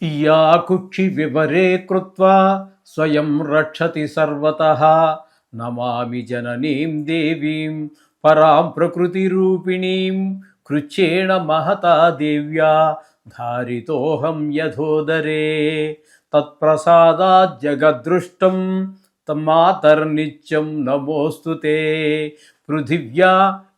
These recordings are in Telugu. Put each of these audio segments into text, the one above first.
या कुक्षि विवरे कृत्वा स्वयं रक्षति सर्वतः नमामि जननीं देवीं परां प्रकृतिरूपिणीं कृच्छ्रेण महता देव्या धारितोऽहं यथोदरे तत्प्रसादात् जगद्दृष्टं तन्मातर्नित्यं नमोऽस्तु ते पृथिव्या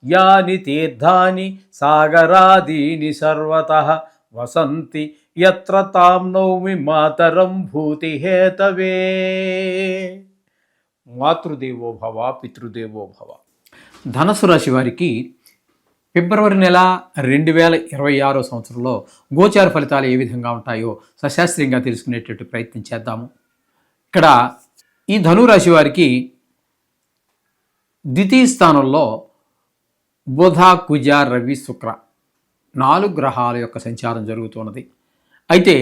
यानि तीर्थानि सागरादीनि सर्वतः वसन्ति यत्र तां नौमि मातरं भूतिहेतवे మాతృదేవో భవ పితృదేవో భవ. ధనస్సు రాశి వారికి ఫిబ్రవరి నెల 2026 సంవత్సరంలో గోచార ఫలితాలు ఏ విధంగా ఉంటాయో సశాస్త్రీయంగా తెలుసుకునేటట్టు ప్రయత్నం చేద్దాము. ఇక్కడ ఈ ధనురాశి వారికి ద్వితీయ స్థానంలో బుధ కుజ రవి శుక్ర 4 గ్రహాల యొక్క సంచారం జరుగుతున్నది. అయితే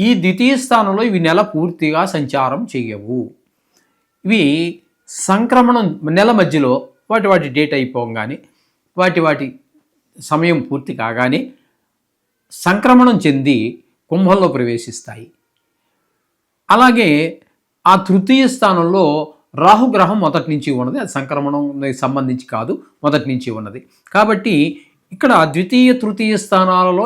ఈ ద్వితీయ స్థానంలో ఇవి నెల పూర్తిగా సంచారం చేయవు. ఇవి సంక్రమణం నెల మధ్యలో వాటి డేట్ అయిపోగానే వాటి సమయం పూర్తి కాగానే సంక్రమణం చెంది కుంభంలో ప్రవేశిస్తాయి. అలాగే ఆ తృతీయ స్థానంలో రాహుగ్రహం మొదటి నుంచి ఉన్నది. అది సంక్రమణానికి సంబంధించి కాదు, మొదటి నుంచి ఉన్నది. కాబట్టి ఇక్కడ ద్వితీయ తృతీయ స్థానాలలో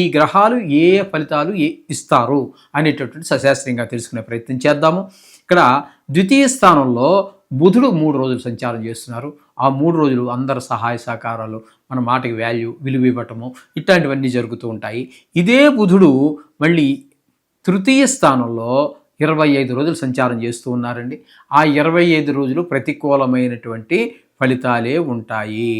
ఈ గ్రహాలు ఏ ఫలితాలు ఇస్తారు అనేటటువంటి సశాస్త్రీయంగా తెలుసుకునే ప్రయత్నం చేద్దాము. ఇక్కడ ద్వితీయ స్థానంలో బుధుడు 3 రోజులు సంచారం చేస్తున్నారు. ఆ 3 రోజులు అందరు సహాయ సహకారాలు, మన మాటకి విలువ ఇవ్వటము ఇట్లాంటివన్నీ జరుగుతూ ఉంటాయి. ఇదే బుధుడు మళ్ళీ తృతీయ స్థానంలో 25 రోజులు సంచారం చేస్తూ ఉన్నారండి. ఆ 25 రోజులు ప్రతికూలమైనటువంటి ఫలితాలే ఉంటాయి.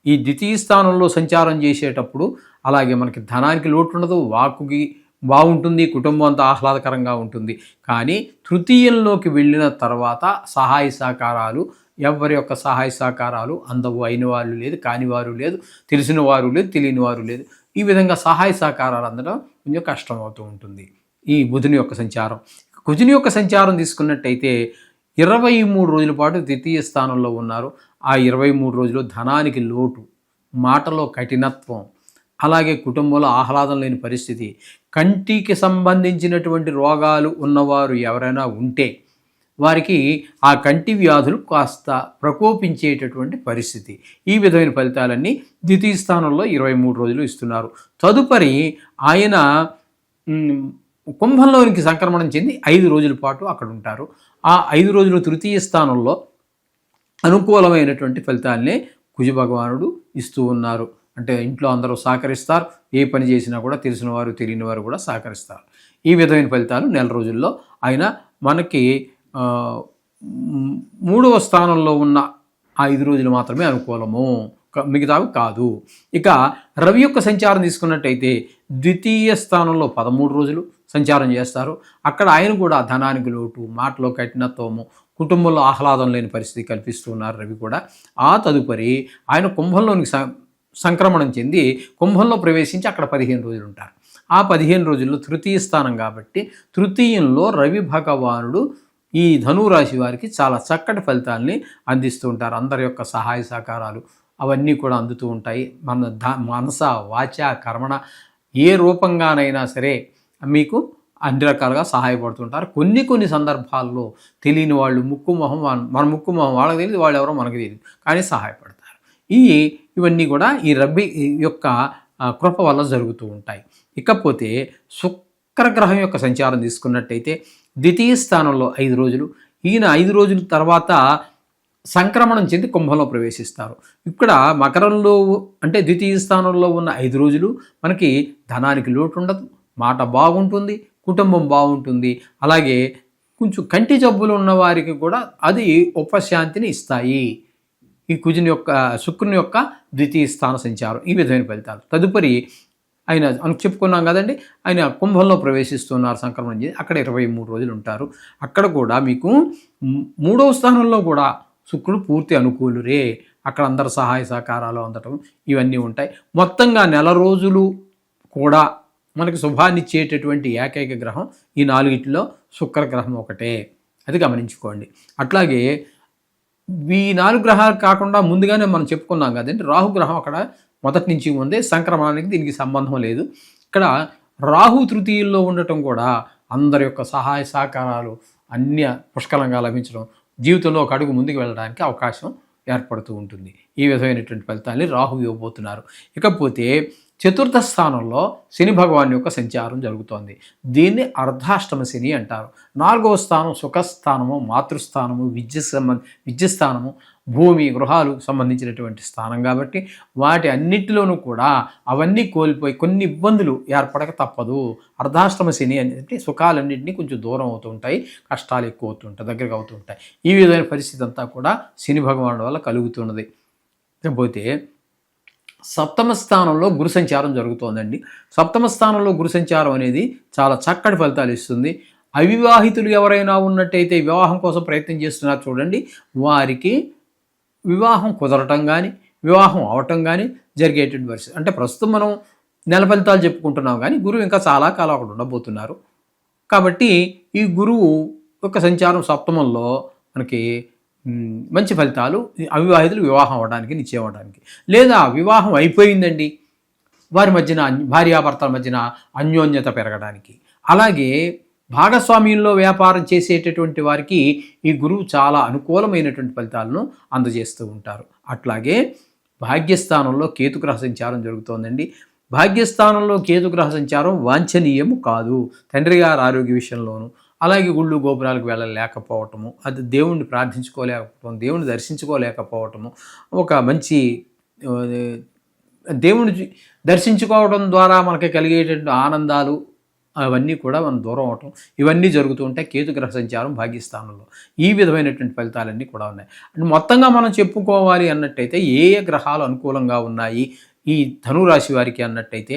ఈ ద్వితీయ స్థానంలో సంచారం చేసేటప్పుడు అలాగే మనకి ధనానికి లోటు ఉండదు, వాక్కుకి బాగుంటుంది, కుటుంబం అంతా ఆహ్లాదకరంగా ఉంటుంది. కానీ తృతీయంలోకి వెళ్ళిన తర్వాత సహాయ సహకారాలు, ఎవరి యొక్క సహాయ సహకారాలు అందవు. అయిన వాళ్ళు లేదు, కాని వారు లేదు, తెలిసిన వారు లేదు, తెలియని వారు లేదు. ఈ విధంగా సహాయ సహకారాలు అందడం కొంచెం కష్టం అవుతూ ఉంటుంది ఈ బుధుని యొక్క సంచారం. కుజుని యొక్క సంచారం తీసుకున్నట్టయితే 23 రోజుల పాటు ద్వితీయ స్థానంలో ఉన్నారు. ఆ 23 రోజులు ధనానికి లోటు, మాటలో కఠినత్వం, అలాగే కుటుంబంలో ఆహ్లాదం లేని పరిస్థితి, కంటికి సంబంధించినటువంటి రోగాలు ఉన్నవారు ఎవరైనా ఉంటే వారికి ఆ కంటి వ్యాధులు కాస్త ప్రకోపించేటటువంటి పరిస్థితి. ఈ విధమైన ఫలితాలన్నీ ద్వితీయ స్థానంలో 23 రోజులు ఇస్తున్నారు. తదుపరి ఆయన కుంభంలోనికి సంక్రమణం చెంది 5 రోజుల పాటు అక్కడ ఉంటారు. ఆ 5 రోజులు తృతీయ స్థానంలో అనుకూలమైనటువంటి ఫలితాలనే కుజ భగవానుడు ఇస్తూ ఉన్నారు. అంటే ఇంట్లో అందరూ సహకరిస్తారు, ఏ పని చేసినా కూడా తెలిసిన వారు తెలియని వారు కూడా సహకరిస్తారు. ఈ విధమైన ఫలితాలు నెల రోజుల్లో ఆయన మనకి 3వ స్థానంలో ఉన్న 5 రోజులు మాత్రమే అనుకూలము, మిగతావి కాదు. ఇక రవి యొక్క సంచారం తీసుకున్నట్టయితే ద్వితీయ స్థానంలో 13 రోజులు సంచారం చేస్తారు. అక్కడ ఆయన కూడా ధనానికి లోటు, మాటలో కఠినత్వము, కుటుంబంలో ఆహ్లాదం లేని పరిస్థితి కల్పిస్తూ ఉన్నారు రవి కూడా. ఆ తదుపరి ఆయన కుంభంలోనికి సంక్రమణం చెంది కుంభంలో ప్రవేశించి అక్కడ 15 రోజులు ఉంటారు. ఆ 15 రోజుల్లో తృతీయ స్థానం కాబట్టి తృతీయంలో రవి భగవానుడు ఈ ధనురాశి వారికి చాలా చక్కటి ఫలితాలని అందిస్తూ ఉంటారు. అందరి యొక్క సహాయ సహకారాలు అవన్నీ కూడా అందుతూ ఉంటాయి. మనస వాచ కర్మణ ఏ రూపంగానైనా సరే మీకు అన్ని రకాలుగా సహాయపడుతుంటారు. కొన్ని సందర్భాల్లో తెలియని వాళ్ళు మన ముక్కు మొహం వాళ్ళకి తెలియదు, వాళ్ళు ఎవరో మనకు తెలియదు, కానీ సహాయపడతారు. ఇవన్నీ కూడా ఈ రవి యొక్క కృప వల్ల జరుగుతూ ఉంటాయి. ఇకపోతే శుక్రగ్రహం యొక్క సంచారం తీసుకున్నట్టయితే ద్వితీయ స్థానంలో 5 రోజులు, ఈయన 5 రోజుల తర్వాత సంక్రమణం చెంది కుంభంలో ప్రవేశిస్తారు. ఇక్కడ మకరంలో అంటే ద్వితీయ స్థానంలో ఉన్న 5 రోజులు మనకి ధనానికి లోటు ఉండదు, మాట బాగుంటుంది, కుటుంబం బాగుంటుంది. అలాగే కొంచెం కంటి జబ్బులు ఉన్న వారికి కూడా అది ఉపశాంతిని ఇస్తాయి. ఈ శుక్రుని యొక్క ద్వితీయ స్థాన సంచారం ఈ విధమైన ఫలితాలు. తదుపరి ఆయన చెప్పుకున్నాం కదండి, ఆయన కుంభంలో ప్రవేశిస్తున్నారు సంక్రమణం చేసి, అక్కడ 23 రోజులు ఉంటారు. అక్కడ కూడా మీకు 3వ స్థానంలో కూడా శుక్రుడు పూర్తి అనుకూలురే. అక్కడ అందరు సహాయ సహకారాలు అందటం ఇవన్నీ ఉంటాయి. మొత్తంగా నెల రోజులు కూడా మనకి శుభాన్ని ఇచ్చేటటువంటి ఏకైక గ్రహం ఈ 4 శుక్రగ్రహం ఒకటే, అది గమనించుకోండి. అట్లాగే ఈ 4 గ్రహాలు కాకుండా ముందుగానే మనం చెప్పుకున్నాం కదండి, రాహుగ్రహం అక్కడ మొదటి నుంచి ఉంది. సంక్రమణానికి దీనికి సంబంధం లేదు. ఇక్కడ రాహు తృతీయుల్లో ఉండటం కూడా అందరి యొక్క సహాయ సహకారాలు అన్ని పుష్కలంగా లభించడం, జీవితంలో ఒక అడుగు ముందుకు వెళ్ళడానికి అవకాశం ఏర్పడుతూ ఉంటుంది. ఈ విధమైనటువంటి ఫలితాన్ని రాహు ఇవ్వబోతున్నారు. ఇకపోతే చతుర్థ స్థానంలో శని భగవాన్ యొక్క సంచారం జరుగుతోంది. దీన్ని అర్ధాష్టమ శని అంటారు. 4వ స్థానం సుఖస్థానము, మాతృస్థానము, విద్యస్థానము, భూమి గృహాలు సంబంధించినటువంటి స్థానం కాబట్టి వాటి అన్నిటిలోనూ కూడా అవన్నీ కోల్పోయి కొన్ని ఇబ్బందులు ఏర్పడక తప్పదు. అర్ధాష్టమ శని అనేది సుఖాలన్నింటినీ కొంచెం దూరం అవుతూ ఉంటాయి, కష్టాలు ఎక్కువ అవుతుంటాయి, దగ్గరకు అవుతూ ఉంటాయి. ఈ విధమైన పరిస్థితి అంతా కూడా శని భగవానుడి వల్ల కలుగుతున్నది. కాకపోతే సప్తమ స్థానంలో గురు సంచారం జరుగుతోందండి. సప్తమ స్థానంలో గురు సంచారం అనేది చాలా చక్కటి ఫలితాలు ఇస్తుంది. అవివాహితులు ఎవరైనా ఉన్నట్టయితే వివాహం కోసం ప్రయత్నం చేస్తున్నారు చూడండి, వారికి వివాహం కుదరటం కానీ వివాహం అవటం కానీ జరిగేటువంటి పరిస్థితి. అంటే ప్రస్తుతం మనం నెల ఫలితాలు చెప్పుకుంటున్నాం కానీ గురువు ఇంకా చాలా కాలం అక్కడ ఉండబోతున్నారు. కాబట్టి ఈ గురువు యొక్క సంచారం సప్తమంలో మనకి మంచి ఫలితాలు, అవివాహితులు వివాహం అవ్వడానికి, నిశ్చయం అవ్వడానికి, లేదా వివాహం అయిపోయిందండి వారి మధ్యన భార్యాభర్తల మధ్యన అన్యోన్యత పెరగడానికి, అలాగే భాగస్వామ్యంలో వ్యాపారం చేసేటటువంటి వారికి ఈ గురువు చాలా అనుకూలమైనటువంటి ఫలితాలను అందజేస్తూ ఉంటారు. అట్లాగే భాగ్యస్థానంలో కేతుగ్రహ సంచారం జరుగుతోందండి. భాగ్యస్థానంలో కేతుగ్రహ సంచారం వాంఛనీయము కాదు. తండ్రి గారి ఆరోగ్య విషయంలోనూ, అలాగే గుళ్ళు గోపురాలకు వెళ్ళలేకపోవటము, అది దేవుణ్ణి ప్రార్థించుకోలేకపోవటం, దేవుణ్ణి దర్శించుకోలేకపోవటము, ఒక మంచి దేవుణ్ణి దర్శించుకోవడం ద్వారా మనకి కలిగేటువంటి ఆనందాలు అవన్నీ కూడా మనం దూరం అవటం, ఇవన్నీ జరుగుతూ ఉంటాయి కేతుగ్రహ సంచారం భాగ్యస్థానంలో. ఈ విధమైనటువంటి ఫలితాలన్నీ కూడా ఉన్నాయి. అంటే మొత్తంగా మనం చెప్పుకోవాలి అన్నట్టయితే ఏ ఏ గ్రహాలు అనుకూలంగా ఉన్నాయి ఈ ధనురాశి వారికి అన్నట్టయితే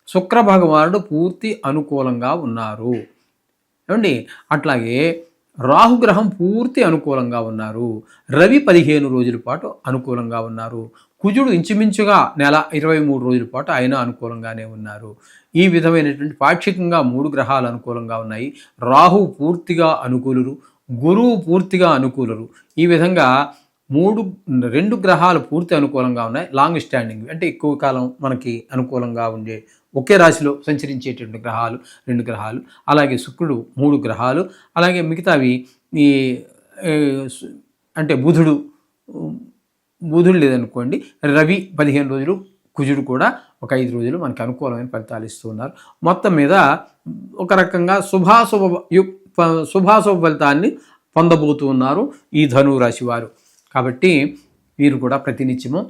శుక్ర భగవానుడు పూర్తి అనుకూలంగా ఉన్నారు ఏమండి. అట్లాగే రాహుగ్రహం పూర్తి అనుకూలంగా ఉన్నారు. రవి 15 రోజుల పాటు అనుకూలంగా ఉన్నారు. కుజుడు ఇంచుమించుగా నెల 23 రోజుల పాటు ఆయన అనుకూలంగానే ఉన్నారు. ఈ విధమైనటువంటి పాక్షికంగా 3 గ్రహాలు అనుకూలంగా ఉన్నాయి. రాహు పూర్తిగా అనుకూలురు, గురువు పూర్తిగా అనుకూలురు. ఈ విధంగా 2 గ్రహాలు పూర్తి అనుకూలంగా ఉన్నాయి. లాంగ్ స్టాండింగ్ అంటే ఎక్కువ కాలం మనకి అనుకూలంగా ఉండే ఒకే రాశిలో సంచరించేటువంటి గ్రహాలు 2 గ్రహాలు, అలాగే శుక్రుడు 3 గ్రహాలు, అలాగే మిగతావి ఈ అంటే బుధుడు లేదనుకోండి, రవి 15 రోజులు, కుజుడు కూడా ఒక 5 రోజులు మనకి అనుకూలమైన ఫలితాలు ఇస్తూ ఉన్నారు. మొత్తం మీద ఒక రకంగా శుభాశుభ ఫలితాన్ని పొందబోతూ ఉన్నారు ఈ ధనురాశి వారు. కాబట్టి మీరు కూడా ప్రతినిత్యము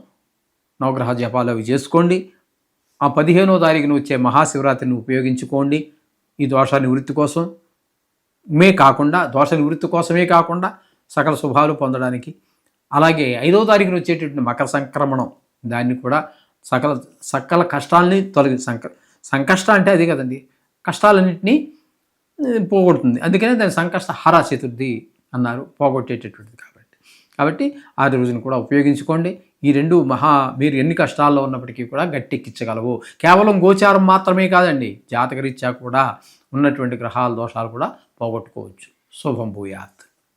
నవగ్రహ జపాలు అవి చేసుకోండి. ఆ 15వ తారీఖున వచ్చే మహాశివరాత్రిని ఉపయోగించుకోండి ఈ దోష నివృత్తి కోసమే కాకుండా సకల శుభాలు పొందడానికి. అలాగే 5వ తారీఖున వచ్చేటటువంటి మకర సంక్రమణం, దాన్ని కూడా సకల కష్టాలని సంకష్ట అంటే అది కదండి, కష్టాలన్నింటినీ పోగొడుతుంది. అందుకనే దాన్ని సంకష్ట హర చతుర్థి అన్నారు, పోగొట్టేటటువంటిది. కాబట్టి ఆ రోజును కూడా ఉపయోగించుకోండి. ఈ 2 మీరు ఎన్ని కష్టాల్లో ఉన్నప్పటికీ కూడా గట్టెక్కించగలవు. కేవలం గోచారం మాత్రమే కాదండి, జాతకరీత్యా కూడా ఉన్నటువంటి గ్రహాల దోషాలు కూడా పోగొట్టుకోవచ్చు. శుభం భూయాత్.